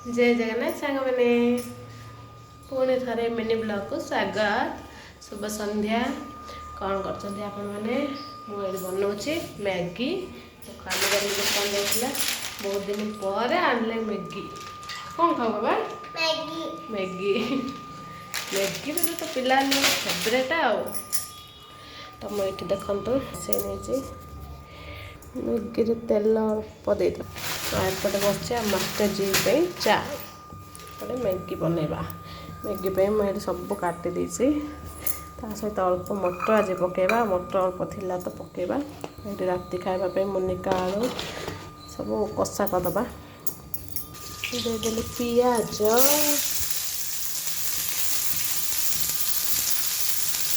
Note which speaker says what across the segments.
Speaker 1: जय जगन्नाथ सांग मैंने पुणी थे मिनी ब्लॉग को स्वागत। शुभ संध्या। कौन कर आपण मैंने मुझे बनाऊँगी मैगी। खाली गली दुकान जाइला बहुत दिन पर आनले मैगी। कौन खाओ बाबा? मैगी। मैगी मैगी तो पिला फेवरेट आओ। तो मुझे देखते से नहीं मैगी तेल अल्प दे एपटे बस मास्टर जी चा पटे मैगी बनवा मैगी मुझे सब काटी देसी सहित अल्प मटर आज पकेबा मटर अल्प थिला तो पकेबा ये राति खावाई मुनिका आलू सब कषा करदे पियाज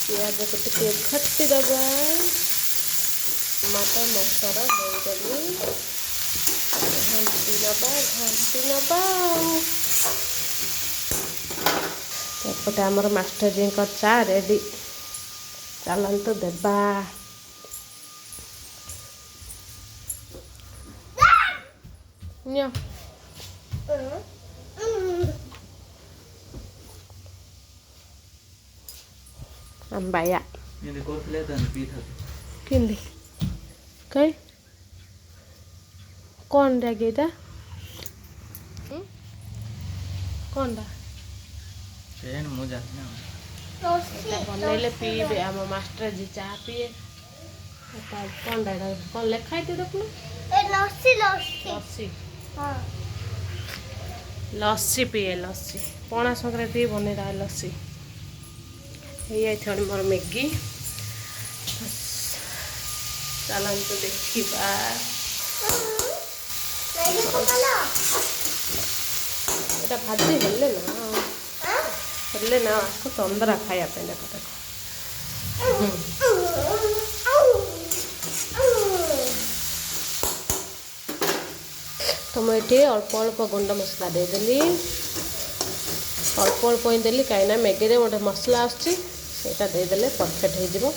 Speaker 1: पियाज को टे घटीदबा टमाटर मटर देदेली घंटी नबा एपटे आमर मास्टर जी का चा रेडी चलतु देबा अंबाया किंदी कई कौन डागेटा कौन बनइले पीबे आम मास्टर जी चा पीए कौन कौन लिखाई देखु लस्सी लस्सी पीए लस्सी पणा संक्रांति बन रहा लस्सी ये मोर मैगी चलते देखा এটা ভাজি হেলে না আজকে তন্দরা খাইয়া পাই দেখো দেখো तो मुझे अल्प अल्प गुंड मसला देदेली अल्प अल्प ही देली कहीं मैगी गोटे मसला आसदेले परफेक्ट हो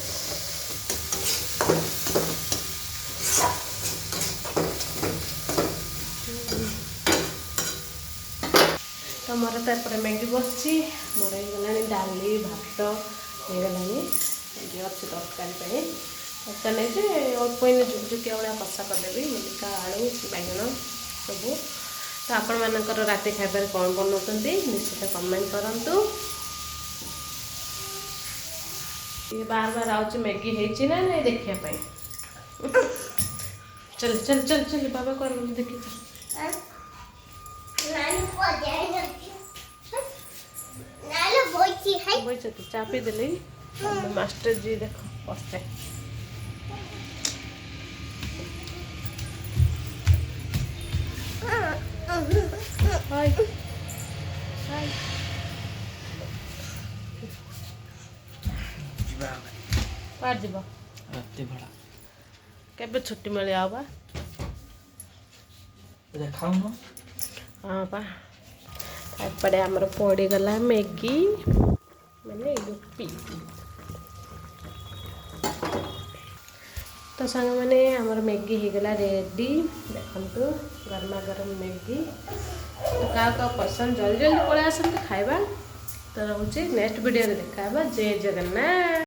Speaker 1: तो मोर तो एपटे मैगी बस मोर होगा डाली भात होगा मैगी अच्छी तरकारी तरकारी नहीं अल्प झुकझुकिया भाया कषा करदेवी मुलिका आलू बैगन सब तो आपण मानकर राति खाइबार कौन बनाऊँ निश्चित कमेंट करूँ। ये बार बार आउची मैगी है ना नहीं देखापी चल चल चल चल बाबा कर देखी चा पी देली मास्टर जी देखो बसते राति भड़ा केबे छुट्टी मिले आवा खाऊ हाँ पा एपटे आमर पड़गला मैगी मैंने यूपी तो सांग मैंने आमर मैगी होगला रेडी देखु गरमा गरम मैगी तो क्या पसंद जल्दी जल्दी पलि आसते खाइबा तो रोचे नेक्स्ट वीडियो देखा जय जगन्नाथ।